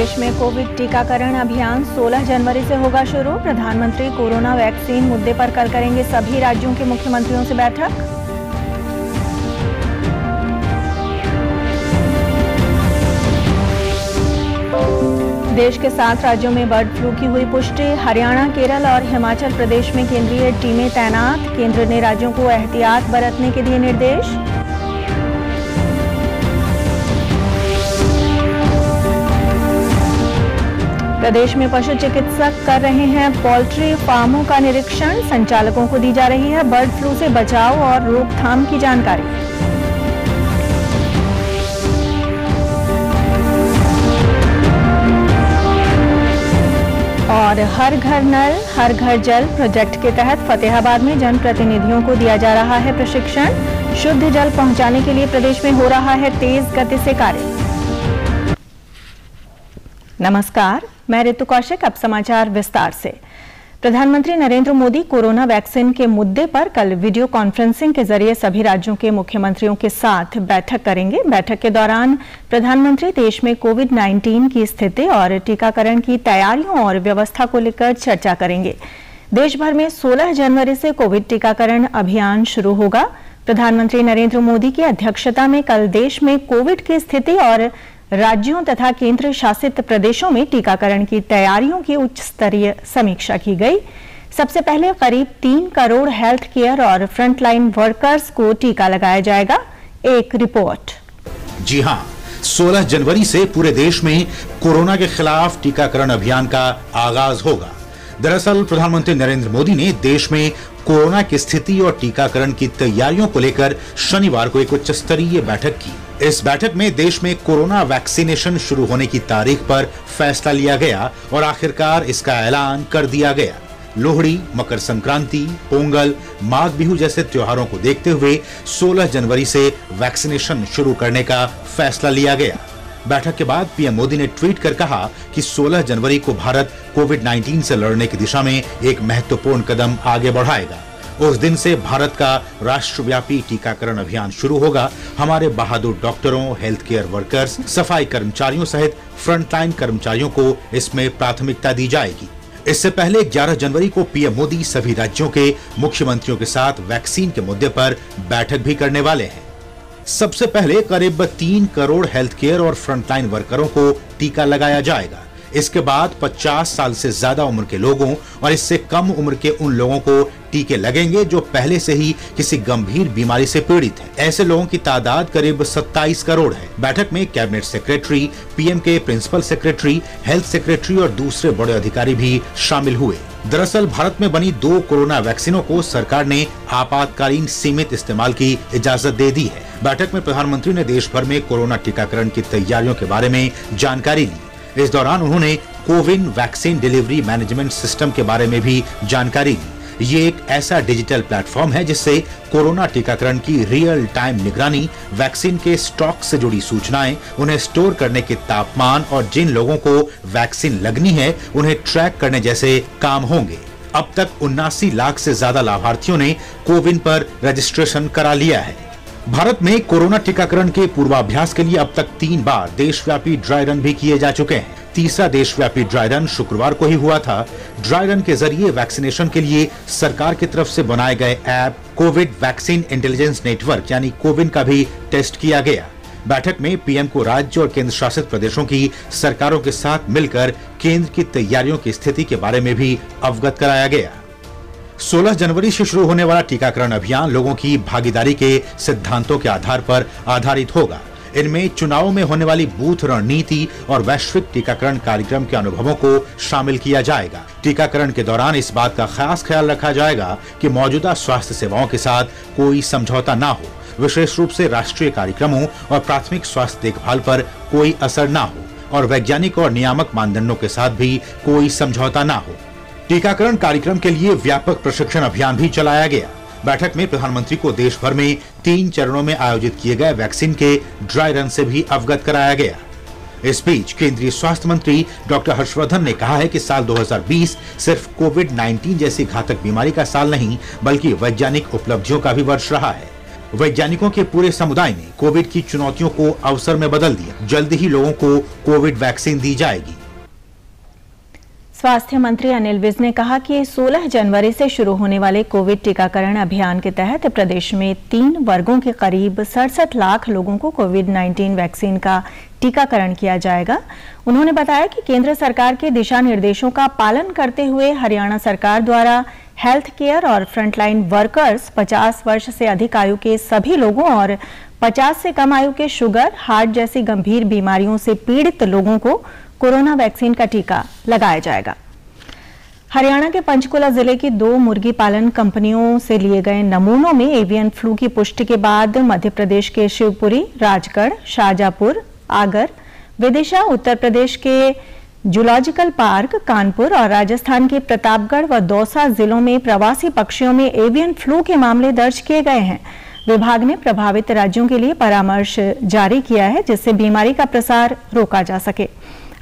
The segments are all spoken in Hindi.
देश में कोविड टीकाकरण अभियान 16 जनवरी से होगा शुरू। प्रधानमंत्री कोरोना वैक्सीन मुद्दे पर कल करेंगे सभी राज्यों के मुख्यमंत्रियों से बैठक। देश के 7 राज्यों में बर्ड फ्लू की हुई पुष्टि। हरियाणा, केरल और हिमाचल प्रदेश में केंद्रीय टीमें तैनात। केंद्र ने राज्यों को एहतियात बरतने के दिए निर्देश। प्रदेश में पशु चिकित्सक कर रहे हैं पोल्ट्री फार्मों का निरीक्षण। संचालकों को दी जा रही है बर्ड फ्लू से बचाव और रोकथाम की जानकारी। और हर घर नल हर घर जल प्रोजेक्ट के तहत फतेहाबाद में जनप्रतिनिधियों को दिया जा रहा है प्रशिक्षण। शुद्ध जल पहुंचाने के लिए प्रदेश में हो रहा है तेज गति से कार्य। नमस्कार, मैं ऋतु कौशिक। अब समाचार विस्तार से। प्रधानमंत्री नरेंद्र मोदी कोरोना वैक्सीन के मुद्दे पर कल वीडियो कॉन्फ्रेंसिंग के जरिए सभी राज्यों के मुख्यमंत्रियों के साथ बैठक करेंगे। बैठक के दौरान प्रधानमंत्री देश में कोविड-19 की स्थिति और टीकाकरण की तैयारियों और व्यवस्था को लेकर चर्चा करेंगे। देश भर में 16 जनवरी से कोविड टीकाकरण अभियान शुरू होगा। प्रधानमंत्री नरेंद्र मोदी की अध्यक्षता में कल देश में कोविड की स्थिति और राज्यों तथा केंद्र शासित प्रदेशों में टीकाकरण की तैयारियों की उच्च स्तरीय समीक्षा की गई। सबसे पहले करीब 3 करोड़ हेल्थ केयर और फ्रंटलाइन वर्कर्स को टीका लगाया जाएगा। एक रिपोर्ट। जी हां, 16 जनवरी से पूरे देश में कोरोना के खिलाफ टीकाकरण अभियान का आगाज होगा। दरअसल प्रधानमंत्री नरेंद्र मोदी ने देश में कोरोना की स्थिति और टीकाकरण की तैयारियों को लेकर शनिवार को एक उच्च स्तरीय बैठक की। इस बैठक में देश में कोरोना वैक्सीनेशन शुरू होने की तारीख पर फैसला लिया गया और आखिरकार इसका ऐलान कर दिया गया। लोहड़ी, मकर संक्रांति, पोंगल, माघ बिहू जैसे त्योहारों को देखते हुए 16 जनवरी से वैक्सीनेशन शुरू करने का फैसला लिया गया। बैठक के बाद पीएम मोदी ने ट्वीट कर कहा कि 16 जनवरी को भारत कोविड-19 से लड़ने की दिशा में एक महत्वपूर्ण कदम आगे बढ़ाएगा। उस दिन से भारत का राष्ट्रव्यापी टीकाकरण अभियान शुरू होगा। हमारे बहादुर डॉक्टरों, हेल्थ केयर वर्कर्स, सफाई कर्मचारियों सहित फ्रंटलाइन कर्मचारियों को इसमें प्राथमिकता दी जाएगी। इससे पहले 11 जनवरी को पीएम मोदी सभी राज्यों के मुख्यमंत्रियों के साथ वैक्सीन के मुद्दे पर बैठक भी करने वाले हैं। सबसे पहले करीब 3 करोड़ हेल्थ केयर और फ्रंटलाइन वर्करों को टीका लगाया जाएगा। इसके बाद 50 साल से ज्यादा उम्र के लोगों और इससे कम उम्र के उन लोगों को टीके लगेंगे जो पहले से ही किसी गंभीर बीमारी से पीड़ित हैं। ऐसे लोगों की तादाद करीब 27 करोड़ है। बैठक में कैबिनेट सेक्रेटरी, पीएम के प्रिंसिपल सेक्रेटरी, हेल्थ सेक्रेटरी और दूसरे बड़े अधिकारी भी शामिल हुए। दरअसल भारत में बनी 2 कोरोना वैक्सीनों को सरकार ने आपातकालीन सीमित इस्तेमाल की इजाजत दे दी है। बैठक में प्रधानमंत्री ने देश भर में कोरोना टीकाकरण की तैयारियों के बारे में जानकारी ली। इस दौरान उन्होंने CoWIN vaccine delivery management system के बारे में भी जानकारी दी। ये एक ऐसा डिजिटल प्लेटफॉर्म है जिससे कोरोना टीकाकरण की रियल टाइम निगरानी, वैक्सीन के स्टॉक से जुड़ी सूचनाएं, उन्हें स्टोर करने के तापमान और जिन लोगों को वैक्सीन लगनी है उन्हें ट्रैक करने जैसे काम होंगे। अब तक 79 लाख से ज्यादा लाभार्थियों ने कोविन पर रजिस्ट्रेशन करा लिया है। भारत में कोरोना टीकाकरण के पूर्वाभ्यास के लिए अब तक 3 बार देशव्यापी ड्राई रन भी किए जा चुके हैं। तीसरा देशव्यापी ड्राई रन शुक्रवार को ही हुआ था। ड्राई रन के जरिए वैक्सीनेशन के लिए सरकार की तरफ से बनाए गए app Covid vaccine intelligence network यानी कोविन का भी टेस्ट किया गया। बैठक में पीएम को राज्य और केंद्र शासित प्रदेशों की सरकारों के साथ मिलकर केंद्र की तैयारियों की स्थिति के बारे में भी अवगत कराया गया। 16 जनवरी से शुरू होने वाला टीकाकरण अभियान लोगों की भागीदारी के सिद्धांतों के आधार पर आधारित होगा। इनमें चुनावों में होने वाली बूथ रणनीति और वैश्विक टीकाकरण कार्यक्रम के अनुभवों को शामिल किया जाएगा। टीकाकरण के दौरान इस बात का खास ख्याल रखा जाएगा कि मौजूदा स्वास्थ्य सेवाओं के साथ कोई समझौता ना हो, विशेष रूप से राष्ट्रीय कार्यक्रमों और प्राथमिक स्वास्थ्य देखभाल पर कोई असर ना हो और वैज्ञानिक और नियामक मानदंडों के साथ भी कोई समझौता ना हो। टीकाकरण कार्यक्रम के लिए व्यापक प्रशिक्षण अभियान भी चलाया गया। बैठक में प्रधानमंत्री को देश भर में 3 चरणों में आयोजित किए गए वैक्सीन के ड्राई रन से भी अवगत कराया गया। इस बीच केंद्रीय स्वास्थ्य मंत्री डॉक्टर हर्षवर्धन ने कहा है कि साल 2020 सिर्फ कोविड-19 जैसी घातक बीमारी का साल नहीं बल्कि वैज्ञानिक उपलब्धियों का भी वर्ष रहा है। वैज्ञानिकों के पूरे समुदाय ने कोविड की चुनौतियों को अवसर में बदल दिया। जल्द ही लोगों को कोविड वैक्सीन दी जाएगी। स्वास्थ्य मंत्री अनिल विज ने कहा कि 16 जनवरी से शुरू होने वाले कोविड टीकाकरण अभियान के तहत प्रदेश में 3 वर्गों के करीब 67 लाख लोगों को कोविड-19 वैक्सीन का टीकाकरण किया जाएगा। उन्होंने बताया कि केंद्र सरकार के दिशा निर्देशों का पालन करते हुए हरियाणा सरकार द्वारा हेल्थ केयर और फ्रंटलाइन वर्कर्स, 50 वर्ष से अधिक आयु के सभी लोगों और 50 से कम आयु के शुगर, हार्ट जैसी गंभीर बीमारियों से पीड़ित लोगों को कोरोना वैक्सीन का टीका लगाया जाएगा। हरियाणा के पंचकुला जिले की 2 मुर्गी पालन कंपनियों से लिए गए नमूनों में एवियन फ्लू की पुष्टि के बाद मध्य प्रदेश के शिवपुरी, राजगढ़, शाजापुर, आगर, विदिशा, उत्तर प्रदेश के जूलॉजिकल पार्क, कानपुर और राजस्थान के प्रतापगढ़ व दौसा जिलों में प्रवासी पक्षियों में एवियन फ्लू के मामले दर्ज किए गए हैं। विभाग ने प्रभावित राज्यों के लिए परामर्श जारी किया है जिससे बीमारी का प्रसार रोका जा सके।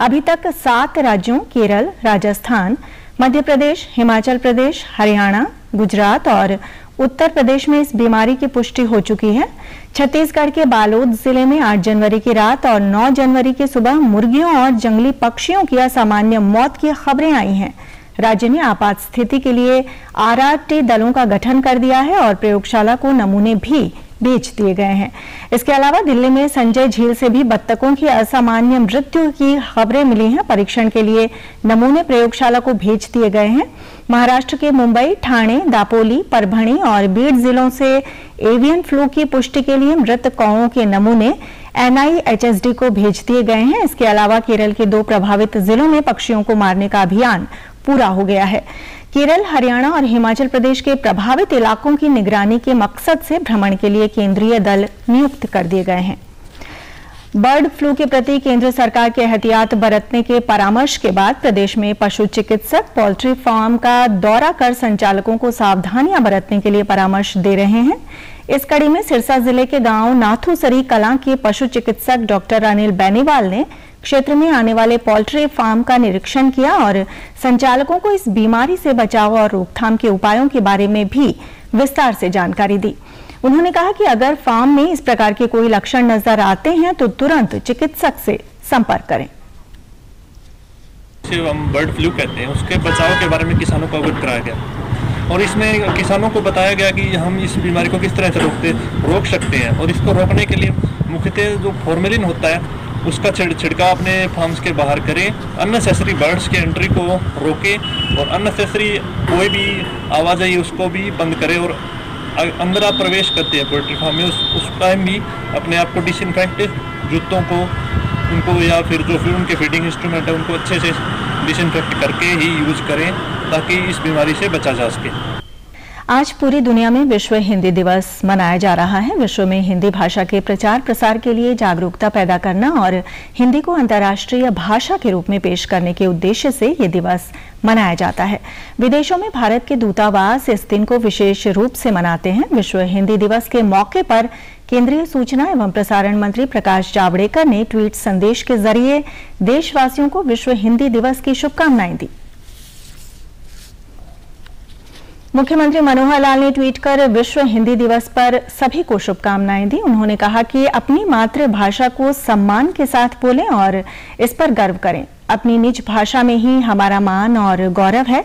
अभी तक 7 राज्यों केरल, राजस्थान, मध्य प्रदेश, हिमाचल प्रदेश, हरियाणा, गुजरात और उत्तर प्रदेश में इस बीमारी की पुष्टि हो चुकी है। छत्तीसगढ़ के बालोद जिले में 8 जनवरी की रात और 9 जनवरी की सुबह मुर्गियों और जंगली पक्षियों की असामान्य मौत की खबरें आई हैं। राज्य में आपात स्थिति के लिए RRT दलों का गठन कर दिया है और प्रयोगशाला को नमूने भी भेज दिए गए हैं। इसके अलावा दिल्ली में संजय झील से भी बत्तखों की असामान्य मृत्यु की खबरें मिली हैं। परीक्षण के लिए नमूने प्रयोगशाला को भेज दिए गए हैं। महाराष्ट्र के मुंबई, ठाणे, दापोली, परभणी और बीड जिलों से एवियन फ्लू की पुष्टि के लिए मृत कौओं के नमूने NIHSD को भेज दिए गए हैं। इसके अलावा केरल के 2 प्रभावित जिलों में पक्षियों को मारने का अभियान पूरा हो गया है। केरल, हरियाणा और हिमाचल प्रदेश के प्रभावित इलाकों की निगरानी के मकसद से भ्रमण के लिए केंद्रीय दल नियुक्त कर दिए गए हैं। बर्ड फ्लू के प्रति केंद्र सरकार के एहतियात बरतने के परामर्श के बाद प्रदेश में पशु चिकित्सक पोल्ट्री फार्म का दौरा कर संचालकों को सावधानियां बरतने के लिए परामर्श दे रहे हैं। इस कड़ी में सिरसा जिले के गांव नाथूसरी कलां के पशु चिकित्सक डॉक्टर अनिल बेनीवाल ने क्षेत्र में आने वाले पोल्ट्री फार्म का निरीक्षण किया और संचालकों को इस बीमारी से बचाव और रोकथाम के उपायों के बारे में भी विस्तार से जानकारी दी। उन्होंने कहा कि अगर फार्म में इस प्रकार के कोई लक्षण नजर आते हैं तो तुरंत चिकित्सक से संपर्क करें। हम बर्ड फ्लू कहते हैं, उसके बचाव के बारे में किसानों को अवगत कराया गया और इसमें किसानों को बताया गया कि हम इस बीमारी को किस तरह से रोक सकते हैं और इसको रोकने के लिए मुख्यतः जो फॉर्मेलिन होता है उसका छिड़काव अपने फार्म्स के बाहर करें, अननेसेसरी बर्ड्स के एंट्री को रोकें और अननेसेसरी कोई भी आवाज़ आई उसको भी बंद करें और अंदर आप प्रवेश करते हैं पोल्ट्री फार्म में उस टाइम भी अपने आप को डिसइंफेक्ट जूतों को उनको या फिर जो फिर उनके फीडिंग इंस्ट्रूमेंट है उनको अच्छे से डिसइंफेक्ट करके ही यूज करें ताकि इस बीमारी से बचा जा सके। आज पूरी दुनिया में विश्व हिंदी दिवस मनाया जा रहा है। विश्व में हिंदी भाषा के प्रचार प्रसार के लिए जागरूकता पैदा करना और हिंदी को अंतर्राष्ट्रीय भाषा के रूप में पेश करने के उद्देश्य से ये दिवस मनाया जाता है। विदेशों में भारत के दूतावास इस दिन को विशेष रूप से मनाते हैं। विश्व हिंदी दिवस के मौके पर केंद्रीय सूचना एवं प्रसारण मंत्री प्रकाश जावड़ेकर ने ट्वीट संदेश के जरिए देशवासियों को विश्व हिंदी दिवस की शुभकामनाएं दी। मुख्यमंत्री मनोहर लाल ने ट्वीट कर विश्व हिंदी दिवस पर सभी को शुभकामनाएं दी। उन्होंने कहा कि अपनी मातृभाषा को सम्मान के साथ बोलें और इस पर गर्व करें। अपनी निज भाषा में ही हमारा मान और गौरव है।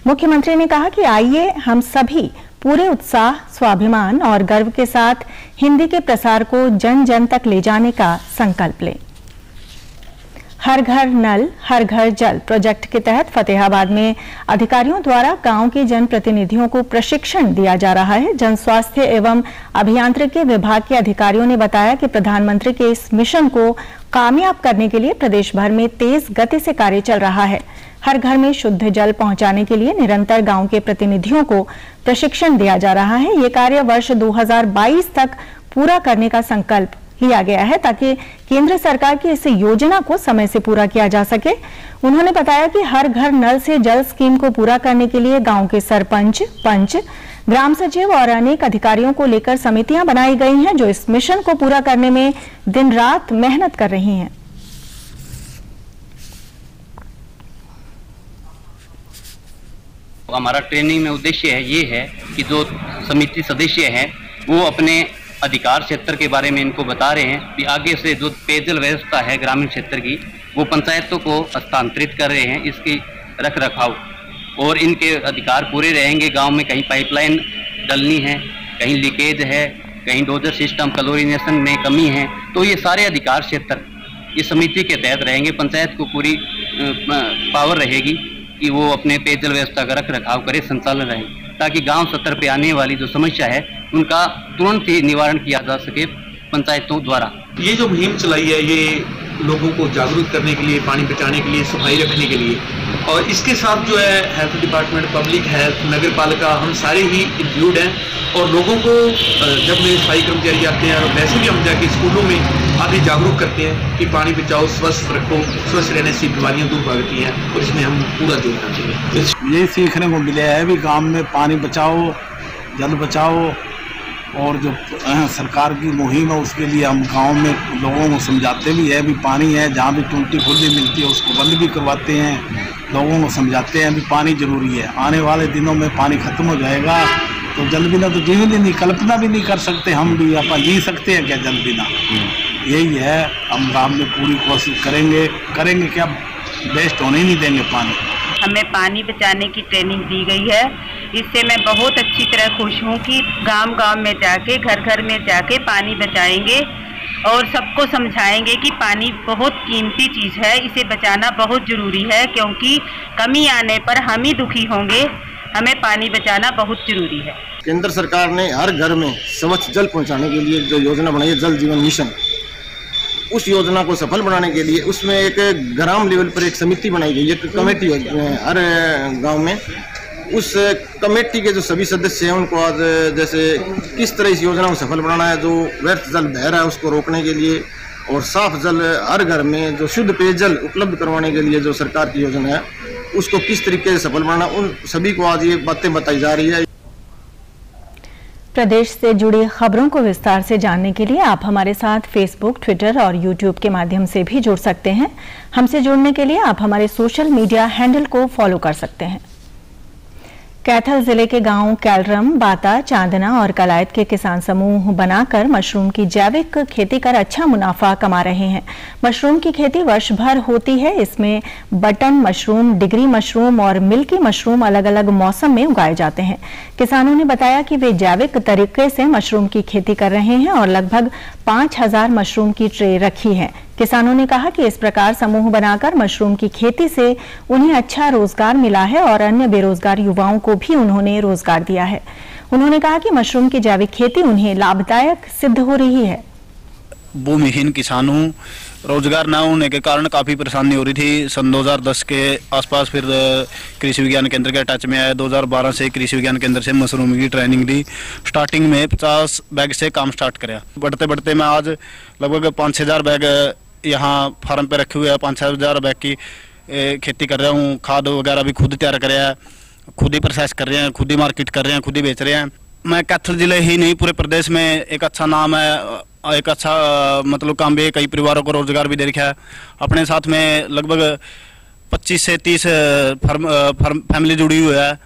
मुख्यमंत्री ने कहा कि आइए हम सभी पूरे उत्साह, स्वाभिमान और गर्व के साथ हिंदी के प्रसार को जन जन तक ले जाने का संकल्प लें। हर घर नल हर घर जल प्रोजेक्ट के तहत फतेहाबाद में अधिकारियों द्वारा गांव के जनप्रतिनिधियों को प्रशिक्षण दिया जा रहा है। जन स्वास्थ्य एवं अभियांत्रिकी विभाग के अधिकारियों ने बताया कि प्रधानमंत्री के इस मिशन को कामयाब करने के लिए प्रदेश भर में तेज गति से कार्य चल रहा है। हर घर में शुद्ध जल पहुंचाने के लिए निरंतर गांव के प्रतिनिधियों को प्रशिक्षण दिया जा रहा है। ये कार्य वर्ष 2022 तक पूरा करने का संकल्प लिया गया है ताकि केंद्र सरकार की इस योजना को समय से पूरा किया जा सके। उन्होंने बताया कि हर घर नल से जल स्कीम को पूरा करने के लिए गांव के सरपंच, पंच, ग्राम सचिव और अनेक अधिकारियों को लेकर समितियां बनाई गई हैं जो इस मिशन को पूरा करने में दिन रात मेहनत कर रही हैं। हमारा ट्रेनिंग में उद्देश्य ये है कि जो समिति सदस्य हैं वो अपने अधिकार क्षेत्र के बारे में इनको बता रहे हैं कि आगे से जो पेयजल व्यवस्था है ग्रामीण क्षेत्र की वो पंचायतों को हस्तांतरित कर रहे हैं, इसकी रख रखाव और इनके अधिकार पूरे रहेंगे। गांव में कहीं पाइपलाइन डलनी है, कहीं लीकेज है, कहीं डोजर सिस्टम क्लोरीनेशन में कमी है, तो ये सारे अधिकार क्षेत्र इस समिति के तहत रहेंगे। पंचायत को पूरी पावर रहेगी कि वो अपने पेयजल व्यवस्था का रख रखाव करे, संचालन रहे, ताकि गांव स्तर पे आने वाली जो समस्या है उनका तुरंत ही निवारण किया जा सके पंचायतों द्वारा। ये जो मुहिम चलाई है ये लोगों को जागरूक करने के लिए, पानी बचाने के लिए, सफाई रखने के लिए, और इसके साथ जो है हेल्थ डिपार्टमेंट, पब्लिक हेल्थ, नगर पालिका, हम सारे ही इंक्लूड हैं। और लोगों को जब मेरे सफाई कर्मचारी आते हैं और वैसे भी हम जाके स्कूलों में आगे जागरूक करते हैं कि पानी बचाओ, स्वस्थ रखो, स्वस्थ रहने से बीमारियां दूर भागती हैं, और इसमें हम पूरा योगदान देंगे। ये सीखने को मिला है भी गाँव में पानी बचाओ, जल बचाओ, और जो सरकार की मुहिम है उसके लिए हम गांव में लोगों को समझाते भी है भी पानी है, जहाँ भी टूटी फुल्ली मिलती है उसको बंद भी करवाते हैं, लोगों को समझाते हैं भी पानी जरूरी है। आने वाले दिनों में पानी खत्म हो जाएगा तो जल बिना तो जीवन ही नहीं, कल्पना भी नहीं कर सकते हम भी, अपन जी सकते हैं क्या जल बिना? यही है, हम गाँव में पूरी कोशिश करेंगे क्या, वेस्ट होने ही नहीं देंगे पानी। हमें पानी बचाने की ट्रेनिंग दी गई है, इससे मैं बहुत अच्छी तरह खुश हूँ कि गांव-गांव में जाके, घर-घर में जाके पानी बचाएंगे और सबको समझाएंगे कि पानी बहुत कीमती चीज़ है, इसे बचाना बहुत ज़रूरी है, क्योंकि कमी आने पर हम ही दुखी होंगे। हमें पानी बचाना बहुत ज़रूरी है। केंद्र सरकार ने हर घर में स्वच्छ जल पहुँचाने के लिए जो योजना बनाई है, जल जीवन मिशन, उस योजना को सफल बनाने के लिए उसमें एक ग्राम लेवल पर एक समिति बनाई गई, एक कमेटी हर गांव में। उस कमेटी के जो सभी सदस्य हैं उनको आज जैसे किस तरह इस योजना को सफल बनाना है, जो व्यर्थ जल बह रहा है उसको रोकने के लिए, और साफ जल हर घर में जो शुद्ध पेयजल उपलब्ध करवाने के लिए जो सरकार की योजना है उसको किस तरीके से सफल बनाना, उन सभी को आज ये बातें बताई जा रही है। प्रदेश से जुड़ी खबरों को विस्तार से जानने के लिए आप हमारे साथ फेसबुक, ट्विटर और यूट्यूब के माध्यम से भी जुड़ सकते हैं। हमसे जुड़ने के लिए आप हमारे सोशल मीडिया हैंडल को फॉलो कर सकते हैं। कैथल जिले के गांव कैलरम, बाता, चांदना और कलायत के किसान समूह बनाकर मशरूम की जैविक खेती कर अच्छा मुनाफा कमा रहे हैं। मशरूम की खेती वर्ष भर होती है। इसमें बटन मशरूम, डिग्री मशरूम और मिल्की मशरूम अलग अलग मौसम में उगाए जाते हैं। किसानों ने बताया कि वे जैविक तरीके से मशरूम की खेती कर रहे हैं और लगभग 5000 मशरूम की ट्रे रखी है। किसानों ने कहा कि इस प्रकार समूह बनाकर मशरूम की खेती से उन्हें अच्छा रोजगार मिला है और अन्य बेरोजगार युवाओं को भी उन्होंने रोजगार दिया है। उन्होंने कहा कि मशरूम की जैविक खेती उन्हें लाभदायक सिद्ध हो रही है। भूमिहीन किसानों रोजगार न होने के कारण काफ़ी परेशानी हो रही थी। सन 2010 के आसपास फिर कृषि विज्ञान केंद्र के टच में आया। 2012 से कृषि विज्ञान केंद्र से मशरूम की ट्रेनिंग दी। स्टार्टिंग में 50 बैग से काम स्टार्ट कराया। बढ़ते बढ़ते मैं आज लगभग 5-6 हज़ार बैग यहाँ फार्म पे रखे हुए हैं। 5-6 हज़ार बैग की खेती कर रहा हूँ। खाद वगैरह भी खुद तैयार कर रहा है, खुद ही प्रोसेस कर रहे हैं, खुद ही मार्केट कर रहे हैं, खुद ही बेच रहे हैं। मैं कैथल जिले ही नहीं पूरे प्रदेश में एक अच्छा नाम है, एक अच्छा मतलब काम भी, कई परिवारों को रोजगार भी दे रखा है। अपने साथ में लगभग 25 से 30 फैमिली जुड़ी हुई है।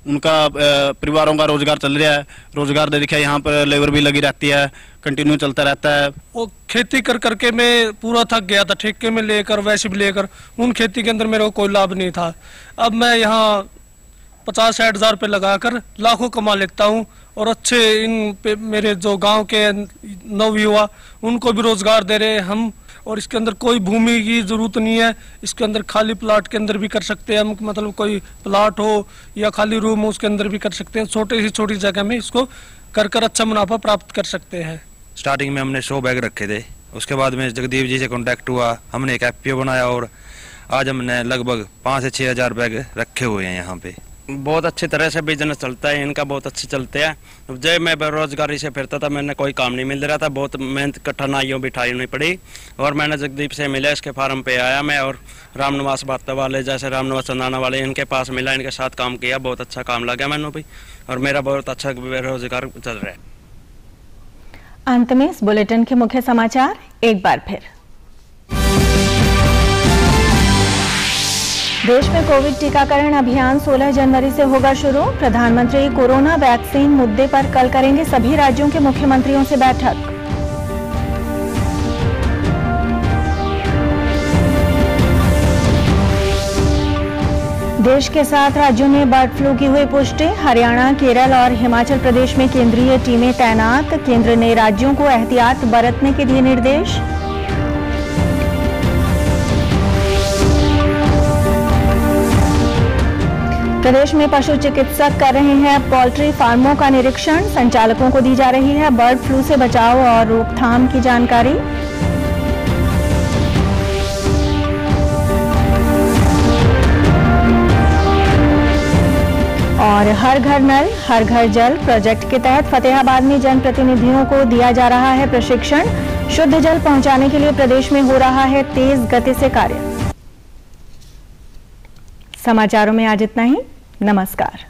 उनका परिवारों का रोजगार चल रहा है, रोजगार दे रखा है। यहाँ पर लेबर भी लगी रहती है, कंटिन्यू चलता रहता है। वो खेती कर करके मैं पूरा थक गया था, ठेके में लेकर वैसे भी लेकर। उन खेती के अंदर मेरे को कोई लाभ नहीं था। अब मैं यहाँ 50-60 हज़ार रुपये लगाकर लाखों कमा लेता हूँ और अच्छे इन पे मेरे जो गांव के नवयुवा उनको भी रोजगार दे रहे हैं हम। और इसके अंदर कोई भूमि की जरूरत नहीं है। इसके अंदर खाली प्लाट के अंदर भी कर सकते हैं हम, मतलब कोई प्लाट हो या खाली रूम हो उसके अंदर भी कर सकते हैं। छोटी जगह में इसको कर कर अच्छा मुनाफा प्राप्त कर सकते हैं। स्टार्टिंग में हमने 100 बैग रखे थे। उसके बाद में जगदीप जी से कांटेक्ट हुआ, हमने एक एफपीओ बनाया और आज हमने लगभग 5 से 6 हज़ार बैग रखे हुए हैं यहाँ पे। बहुत अच्छी तरह से बिजनेस चलता है इनका, बहुत अच्छे चलते हैं। जब मैं बेरोजगारी से फिरता था, मैंने कोई काम नहीं मिल रहा था, बहुत मेहनत कठिनाइयों भी उठानी पड़ी और मैंने जगदीप से मिला, इसके फार्म पे आया मैं और रामनिवास बाता वाले जैसे रामनिवास चंदाना वाले इनके पास मिला, इनके साथ काम किया, बहुत अच्छा काम लगा मैंने भी और मेरा बहुत अच्छा बेरोजगार चल रहा है। अंत में इस बुलेटिन के मुख्य समाचार एक बार फिर। देश में कोविड टीकाकरण अभियान 16 जनवरी से होगा शुरू। प्रधानमंत्री कोरोना वैक्सीन मुद्दे पर कल करेंगे सभी राज्यों के मुख्यमंत्रियों से बैठक। देश के 7 राज्यों में बर्ड फ्लू की हुई पुष्टि। हरियाणा, केरल और हिमाचल प्रदेश में केंद्रीय टीमें तैनात। केंद्र ने राज्यों को एहतियात बरतने के दिए निर्देश। प्रदेश में पशु चिकित्सक कर रहे हैं पोल्ट्री फार्मों का निरीक्षण। संचालकों को दी जा रही है बर्ड फ्लू से बचाव और रोकथाम की जानकारी। और हर घर नल हर घर जल प्रोजेक्ट के तहत फतेहाबाद में जनप्रतिनिधियों को दिया जा रहा है प्रशिक्षण। शुद्ध जल पहुंचाने के लिए प्रदेश में हो रहा है तेज गति से कार्य। समाचारों में आज इतना ही। नमस्कार।